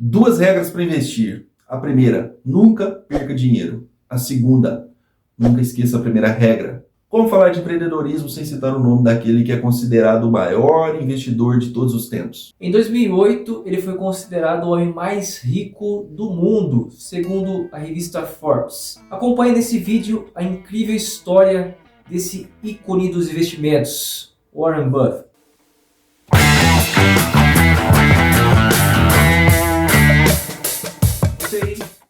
Duas regras para investir. A primeira, nunca perca dinheiro. A segunda, nunca esqueça a primeira regra. Como falar de empreendedorismo sem citar o nome daquele que é considerado o maior investidor de todos os tempos? Em 2008, ele foi considerado o homem mais rico do mundo, segundo a revista Forbes. Acompanhe nesse vídeo a incrível história desse ícone dos investimentos, Warren Buffett.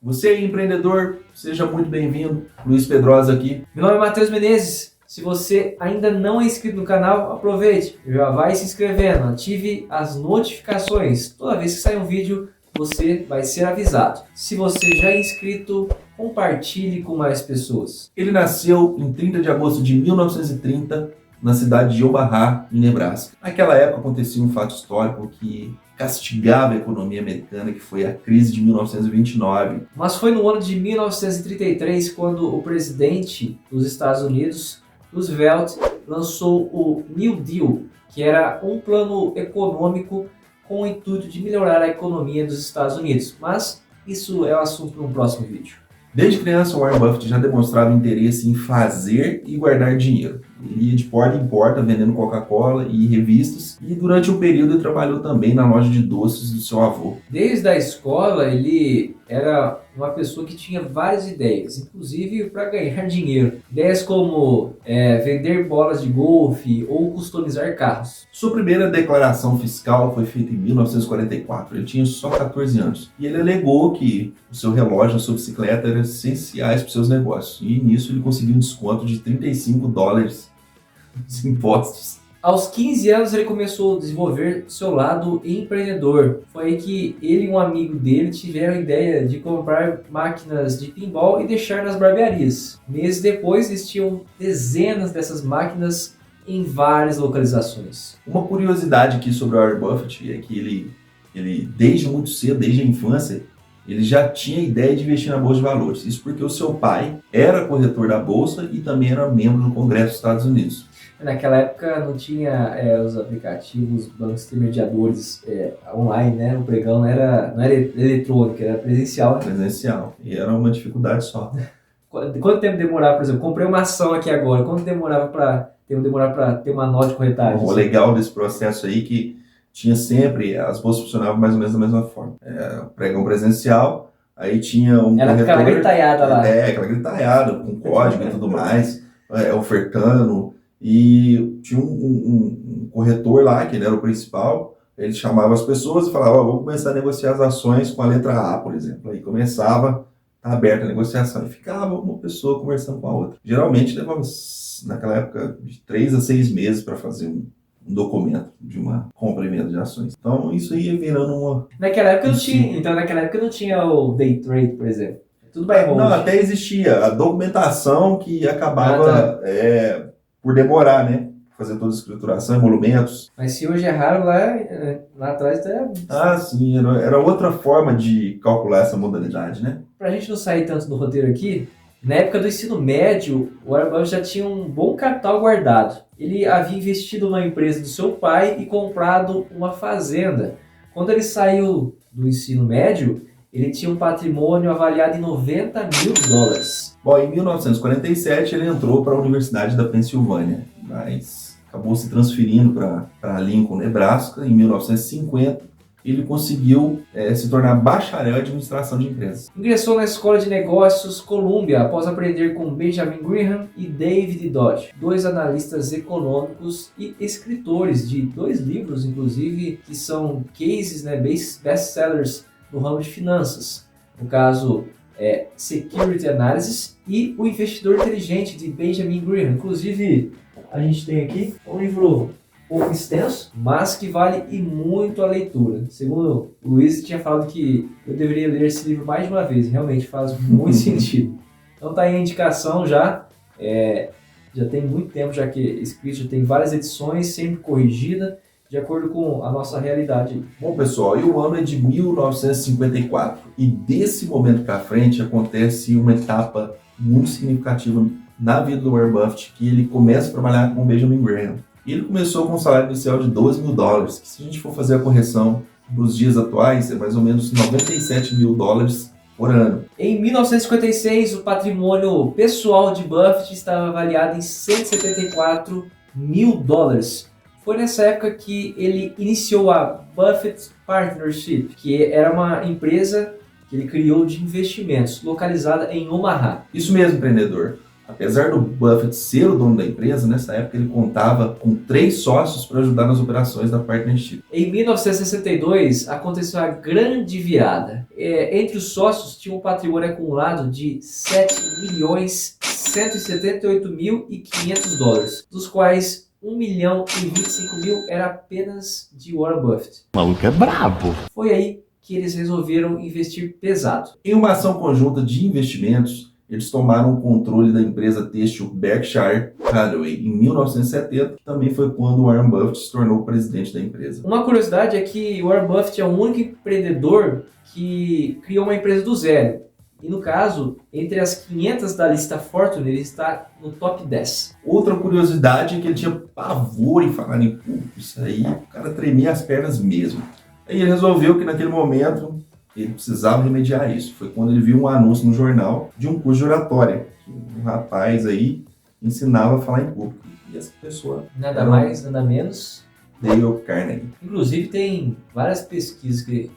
Você aí, empreendedor, seja muito bem-vindo. Luiz Pedrosa aqui. Meu nome é Matheus Menezes. Se você ainda não é inscrito no canal, aproveite, já vai se inscrevendo, ative as notificações. Toda vez que sair um vídeo, você vai ser avisado. Se você já é inscrito, compartilhe com mais pessoas. Ele nasceu em 30 de agosto de 1930, na cidade de Omaha, em Nebraska. Naquela época acontecia um fato histórico que castigava a economia americana, que foi a crise de 1929. Mas foi no ano de 1933 quando o presidente dos Estados Unidos, Roosevelt, lançou o New Deal, que era um plano econômico com o intuito de melhorar a economia dos Estados Unidos. Mas isso é um assunto para um próximo vídeo. Desde criança, Warren Buffett já demonstrava interesse em fazer e guardar dinheiro. Ele ia de porta em porta vendendo Coca-Cola e revistas, e durante um período ele trabalhou também na loja de doces do seu avô. Desde a escola, ele era uma pessoa que tinha várias ideias, inclusive para ganhar dinheiro. Ideias como vender bolas de golfe ou customizar carros. Sua primeira declaração fiscal foi feita em 1944, ele tinha só 14 anos. E ele alegou que o seu relógio e a sua bicicleta eram essenciais para os seus negócios. E nisso ele conseguiu um desconto de $35 dos impostos. Aos 15 anos ele começou a desenvolver seu lado empreendedor. Foi aí que ele e um amigo dele tiveram a ideia de comprar máquinas de pinball e deixar nas barbearias. Meses depois eles tinham dezenas dessas máquinas em várias localizações. Uma curiosidade aqui sobre o Warren Buffett é que ele desde muito cedo, desde a infância, ele já tinha a ideia de investir na Bolsa de Valores. Isso porque o seu pai era corretor da Bolsa e também era membro do Congresso dos Estados Unidos. Naquela época não tinha os aplicativos, bancos intermediadores online, né? O pregão não era eletrônico, era presencial. Né? Presencial. E era uma dificuldade só. Quanto tempo demorava, por exemplo, comprei uma ação aqui agora, quanto demorava para ter uma nota de corretagem? O legal desse processo aí que tinha sempre, as bolsas funcionavam mais ou menos da mesma forma. Pregão presencial, aí tinha um corretor... Era aquela gritalhada lá. Aquela gritalhada, com código e tudo mais, ofertando... E tinha um corretor lá, que ele era o principal, ele chamava as pessoas e falava, vamos começar a negociar as ações com a letra A, por exemplo. Aí começava, tá aberta a negociação, e ficava uma pessoa conversando com a outra. Geralmente levava, naquela época, de 3 a 6 meses para fazer um documento de uma compra e venda de ações. Então isso ia virando uma... Naquela época não tinha o day trade, por exemplo. Tudo bem, não, até existia a documentação que acabava... por demorar, né? Fazer toda a escrituração, emolumentos. Mas se hoje é raro, lá atrás Ah, sim, era outra forma de calcular essa modalidade, né? Pra gente não sair tanto do roteiro aqui, na época do ensino médio, o Warren Buffett já tinha um bom capital guardado. Ele havia investido numa empresa do seu pai e comprado uma fazenda. Quando ele saiu do ensino médio, ele tinha um patrimônio avaliado em $90 mil. Bom, em 1947 ele entrou para a Universidade da Pensilvânia, mas acabou se transferindo para Lincoln, Nebraska. Em 1950 ele conseguiu se tornar bacharel em administração de empresas. Ingressou na Escola de Negócios Columbia após aprender com Benjamin Graham e David Dodge, 2 analistas econômicos e escritores de 2 livros, inclusive, que são cases, né, best-sellers no ramo de finanças. No caso, Security Analysis e O Investidor Inteligente, de Benjamin Graham. Inclusive, a gente tem aqui um livro pouco extenso, mas que vale e muito a leitura. Segundo o Luiz, tinha falado que eu deveria ler esse livro mais de uma vez. Realmente faz muito sentido. Então tá aí a indicação já. Já tem muito tempo já que é escrito, já tem várias edições, sempre corrigida, de acordo com a nossa realidade. Bom, pessoal, e o ano é de 1954. E desse momento para frente acontece uma etapa muito significativa na vida do Warren Buffett, que ele começa a trabalhar com o Benjamin Graham. E ele começou com um salário inicial de $12 mil, que se a gente for fazer a correção dos dias atuais, é mais ou menos 97 mil dólares por ano. Em 1956, o patrimônio pessoal de Buffett estava avaliado em 174 mil dólares. Foi nessa época que ele iniciou a Buffett Partnership, que era uma empresa que ele criou de investimentos, localizada em Omaha. Isso mesmo, empreendedor. Apesar do Buffett ser o dono da empresa, nessa época ele contava com 3 sócios para ajudar nas operações da Partnership. Em 1962, aconteceu a grande virada. Entre os sócios tinha um patrimônio acumulado de 7.178.500 dólares, dos quais 1.025.000 era apenas de Warren Buffett. O maluco é brabo. Foi aí que eles resolveram investir pesado. Em uma ação conjunta de investimentos, eles tomaram o controle da empresa têxtil Berkshire Hathaway em 1970, que também foi quando Warren Buffett se tornou presidente da empresa. Uma curiosidade é que Warren Buffett é o único empreendedor que criou uma empresa do zero. E no caso, entre as 500 da lista Fortune, ele está no top 10. Outra curiosidade é que ele tinha pavor em falar em público. Isso aí, o cara tremia as pernas mesmo. Aí ele resolveu que naquele momento ele precisava remediar isso. Foi quando ele viu um anúncio no jornal de um curso de oratória. Um rapaz aí ensinava a falar em público. E essa pessoa... Nada mais, nada menos. Dale Carnegie. Inclusive tem várias pesquisas que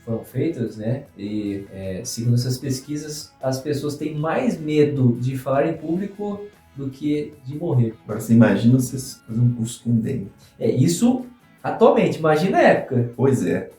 foram feitas, né? E segundo essas pesquisas, as pessoas têm mais medo de falar em público do que de morrer. Agora você imagina você fazer um curso com Dale. Isso atualmente, imagina a época. Pois é.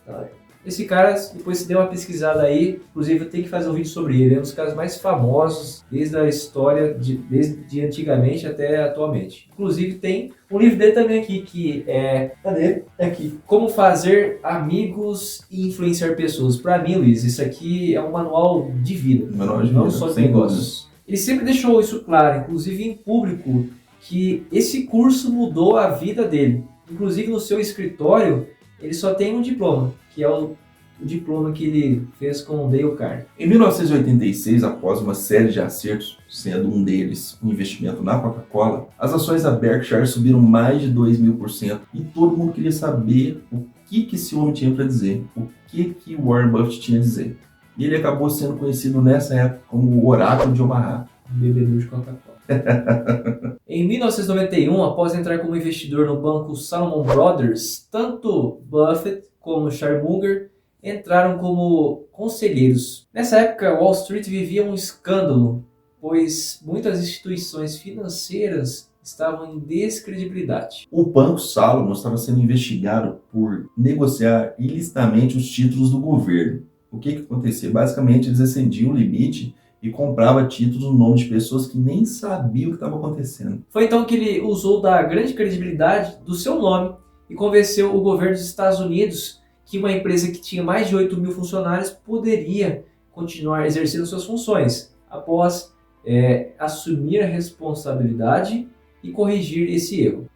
Esse cara, depois você deu uma pesquisada aí, inclusive eu tenho que fazer um vídeo sobre ele. É um dos caras mais famosos desde a história, desde antigamente até atualmente. Inclusive tem um livro dele também aqui, que é... Cadê? Aqui. Como fazer amigos e influenciar pessoas. Para mim, Luiz, isso aqui é um manual de vida. Manual de vida, não só de sem negócios. Ele sempre deixou isso claro, inclusive em público, que esse curso mudou a vida dele. Inclusive no seu escritório, ele só tem um diploma, que é o diploma que ele fez com o Dale Carnegie. Em 1986, após uma série de acertos, sendo um deles um investimento na Coca-Cola, as ações da Berkshire subiram mais de 2.000% e todo mundo queria saber o que esse homem tinha para dizer, o que Warren Buffett tinha a dizer. E ele acabou sendo conhecido nessa época como o Oráculo de Omaha. Bebedor de Coca-Cola. Em 1991, após entrar como investidor no banco Salomon Brothers, tanto Buffett como Charlie Munger entraram como conselheiros. Nessa época, Wall Street vivia um escândalo, pois muitas instituições financeiras estavam em descredibilidade. O Banco Salomon estava sendo investigado por negociar ilicitamente os títulos do governo. O que acontecia? Basicamente, eles excendiam o limite e comprava títulos no nome de pessoas que nem sabiam o que estava acontecendo. Foi então que ele usou da grande credibilidade do seu nome e convenceu o governo dos Estados Unidos que uma empresa que tinha mais de 8.000 funcionários poderia continuar exercendo suas funções após assumir a responsabilidade e corrigir esse erro.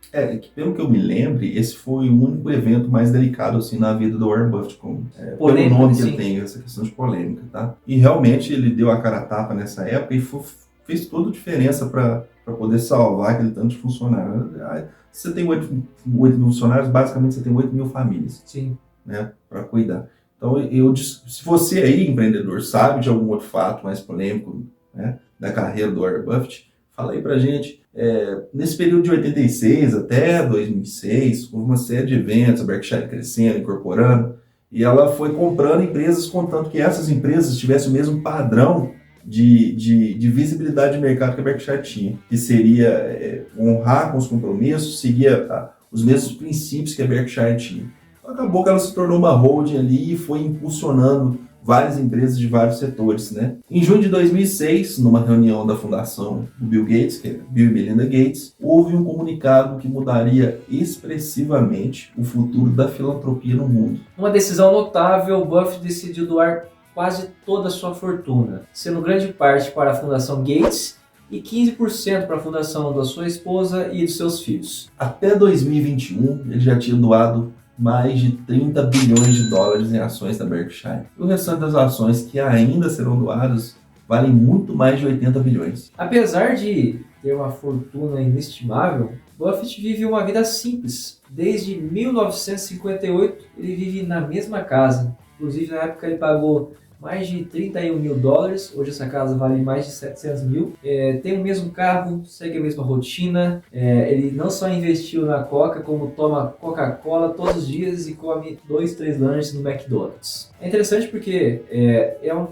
Pelo que eu me lembre, esse foi o único evento mais delicado assim, na vida do Warren Buffett, pelo nome que ele tem, essa questão de polêmica, tá? E realmente ele deu a cara a tapa nessa época e fez toda a diferença para poder salvar aquele tanto de funcionários. Se você tem 8.000 funcionários, basicamente você tem 8.000 famílias. Sim. Né, para cuidar. Então, se você aí, empreendedor, sabe de algum outro fato mais polêmico, né, da carreira do Warren Buffett, fala aí pra gente. Nesse período de 86 até 2006, houve uma série de eventos, a Berkshire crescendo, incorporando, e ela foi comprando empresas, contanto que essas empresas tivessem o mesmo padrão de visibilidade de mercado que a Berkshire tinha, que seria honrar com os compromissos, seguir os mesmos princípios que a Berkshire tinha. Acabou que ela se tornou uma holding ali e foi impulsionando várias empresas de vários setores, né? Em junho de 2006, numa reunião da fundação do Bill Gates, que é Bill e Melinda Gates, houve um comunicado que mudaria expressivamente o futuro da filantropia no mundo. Uma decisão notável, Buffett decidiu doar quase toda a sua fortuna, sendo grande parte para a Fundação Gates e 15% para a fundação da sua esposa e dos seus filhos. Até 2021, ele já tinha doado mais de 30 bilhões de dólares em ações da Berkshire. E o restante das ações que ainda serão doadas valem muito mais de 80 bilhões. Apesar de ter uma fortuna inestimável, Buffett vive uma vida simples. Desde 1958 ele vive na mesma casa. Inclusive na época ele pagou mais de 31 mil dólares, hoje essa casa vale mais de 700 mil, tem o mesmo carro, segue a mesma rotina, ele não só investiu na Coca, como toma Coca-Cola todos os dias e come 2, 3 lanches no McDonald's. É interessante porque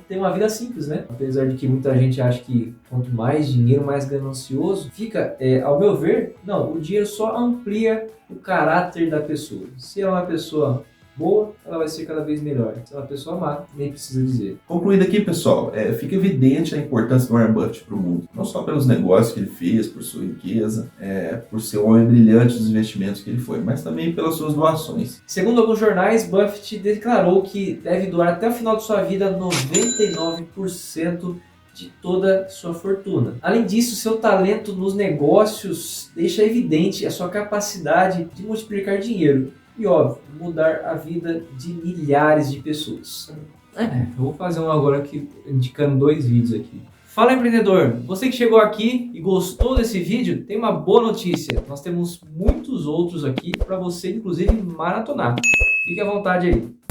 tem uma vida simples, né? Apesar de que muita gente acha que quanto mais dinheiro, mais ganancioso fica, ao meu ver, não, o dinheiro só amplia o caráter da pessoa. Se ela é uma pessoa boa, ela vai ser cada vez melhor. Se é uma pessoa má, nem precisa dizer. Concluindo aqui, pessoal, fica evidente a importância do Warren Buffett para o mundo. Não só pelos negócios que ele fez, por sua riqueza, por ser um homem brilhante dos investimentos que ele foi, mas também pelas suas doações. Segundo alguns jornais, Buffett declarou que deve doar até o final de sua vida 99% de toda sua fortuna. Além disso, seu talento nos negócios deixa evidente a sua capacidade de multiplicar dinheiro. E óbvio, mudar a vida de milhares de pessoas. Eu vou fazer um agora aqui, indicando 2 vídeos aqui. Fala empreendedor, você que chegou aqui e gostou desse vídeo, tem uma boa notícia. Nós temos muitos outros aqui para você inclusive maratonar. Fique à vontade aí.